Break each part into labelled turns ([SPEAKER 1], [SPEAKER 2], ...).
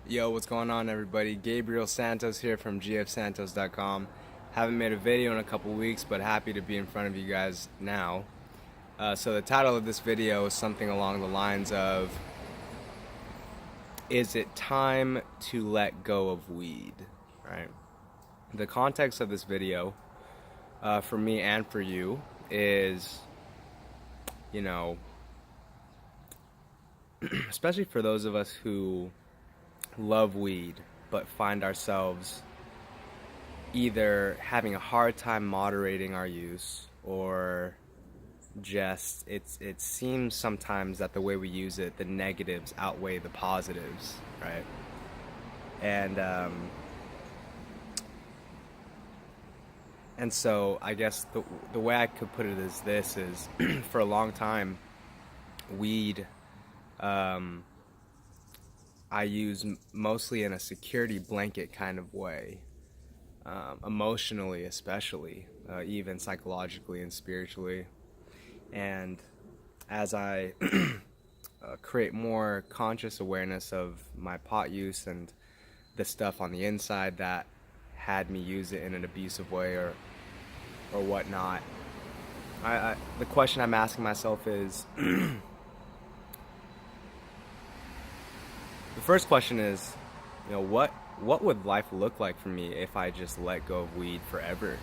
[SPEAKER 1] Yo, what's going on, everybody? Gabriel Santos here from gfsantos.com. Haven't made a video in a couple weeks, but happy to be in front of you guys now. So the title of this video is something along the lines of, is it time to let go of weed? Right? The context of this video, for me and for you, is, especially for those of us who love weed but find ourselves either having a hard time moderating our use, or just it seems sometimes that the way we use it, the negatives outweigh the positives, right? And so I guess the way I could put it is this is for a long time, weed I use mostly in a security blanket kind of way, emotionally especially, even psychologically and spiritually. And as I create more conscious awareness of my pot use and the stuff on the inside that had me use it in an abusive way or whatnot, the question I'm asking myself is, the first question is, what would life look like for me if I just let go of weed forever?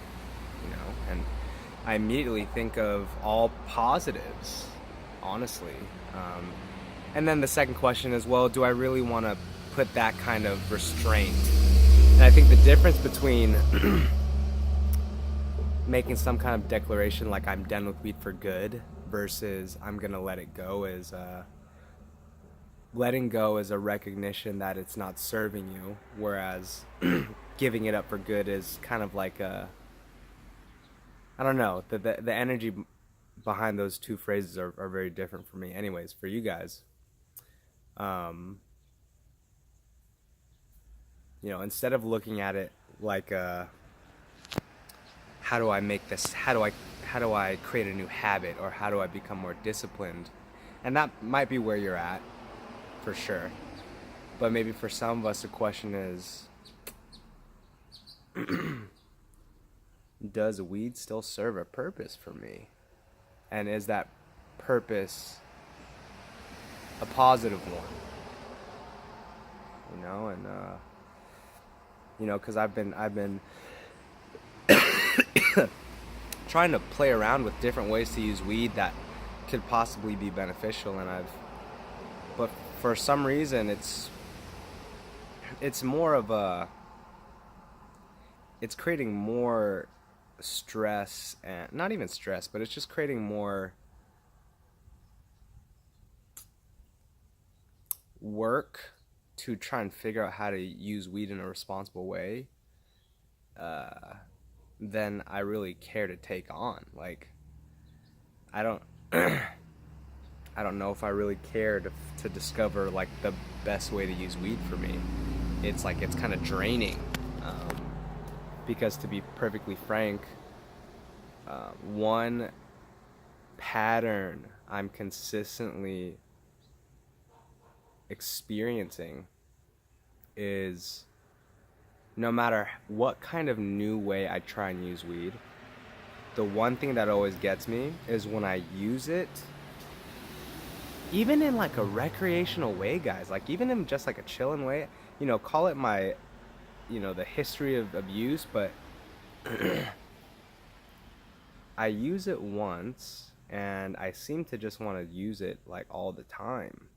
[SPEAKER 1] And I immediately think of all positives, honestly. And then the second question is, well, do I really want to put that kind of restraint? And I think the difference between making some kind of declaration like I'm done with weed for good versus I'm gonna let it go is letting go is a recognition that it's not serving you, whereas giving it up for good is kind of like I don't know, the energy behind those two phrases are very different for me. Anyways, for you guys, instead of looking at it like how do I make this, how do I create a new habit, or how do I become more disciplined, and that might be where you're at, for sure. But maybe for some of us the question is, does weed still serve a purpose for me? And is that purpose a positive one? Because I've been trying to play around with different ways to use weed that could possibly be beneficial, but for some reason it's more of it's creating more stress, and not even stress, but it's just creating more work to try and figure out how to use weed in a responsible way than I really care to take on. Like, I don't I don't know if I really care to discover like the best way to use weed for me. It's kind of draining, because to be perfectly frank, one pattern I'm consistently experiencing is, no matter what kind of new way I try and use weed, the one thing that always gets me is when I use it, even in like a recreational way, guys, like even in just like a chilling way, call it my, the history of abuse, but I use it once and I seem to just want to use it like all the time.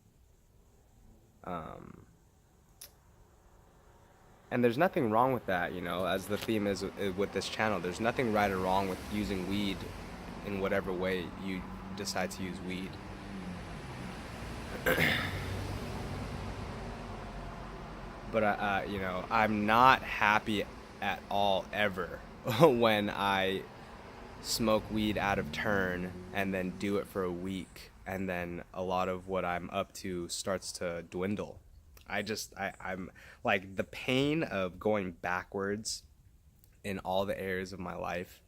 [SPEAKER 1] And there's nothing wrong with that, as the theme is with this channel. There's nothing right or wrong with using weed in whatever way you decide to use weed. But I'm not happy at all ever when I smoke weed out of turn and then do it for a week, and then a lot of what I'm up to starts to dwindle. I'm like, the pain of going backwards in all the areas of my life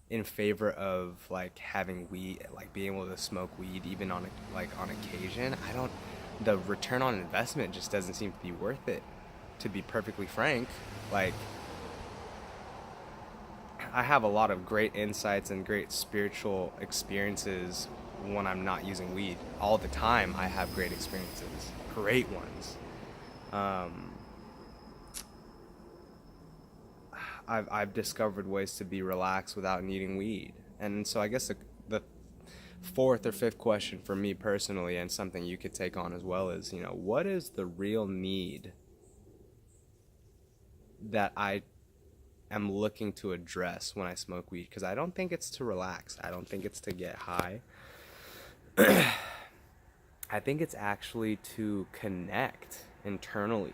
[SPEAKER 1] in favor of like having weed, like being able to smoke weed even on occasion. the return on investment just doesn't seem to be worth it, to be perfectly frank. Like, I have a lot of great insights and great spiritual experiences when I'm not using weed. All the time I have great experiences, great ones. Um, I've discovered ways to be relaxed without needing weed. And so I guess the fourth or fifth question for me personally, and something you could take on as well, is, what is the real need that I am looking to address when I smoke weed? Because I don't think it's to relax. I don't think it's to get high. I think it's actually to connect internally,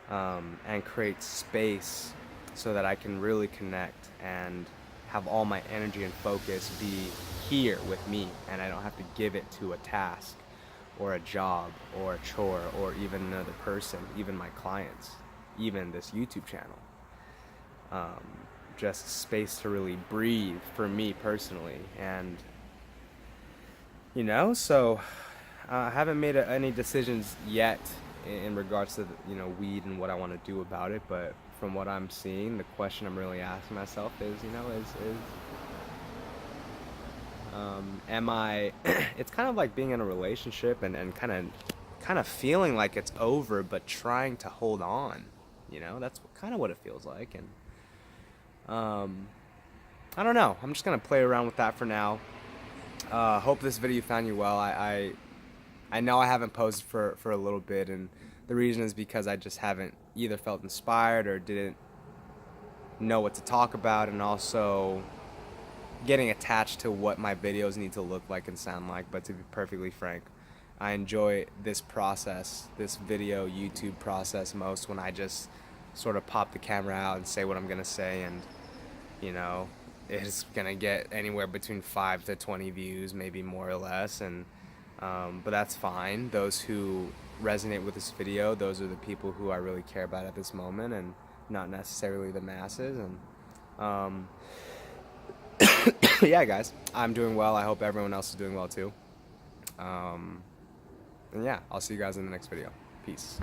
[SPEAKER 1] and create space so that I can really connect and have all my energy and focus be here with me, and I don't have to give it to a task or a job or a chore or even another person, even my clients, even this YouTube channel. Just space to really breathe for me personally. And so I haven't made any decisions yet in regards to weed and what I want to do about it, but from what I'm seeing, the question I'm really asking myself is, am I it's kind of like being in a relationship and kind of feeling like it's over, but trying to hold on. That's kind of what it feels like. And I don't know, I'm just gonna play around with that for now. Hope this video found you well. I know I haven't posted for a little bit, and the reason is because I just haven't either felt inspired or didn't know what to talk about, and also getting attached to what my videos need to look like and sound like. But to be perfectly frank, I enjoy this process, this video YouTube process, most when I just sort of pop the camera out and say what I'm gonna say, and it's gonna get anywhere between 5 to 20 views, maybe more or less, and but that's fine. Those who resonate with this video, those are the people who I really care about at this moment, and not necessarily the masses. And yeah, guys, I'm doing well. I hope everyone else is doing well too. And yeah, I'll see you guys in the next video. Peace.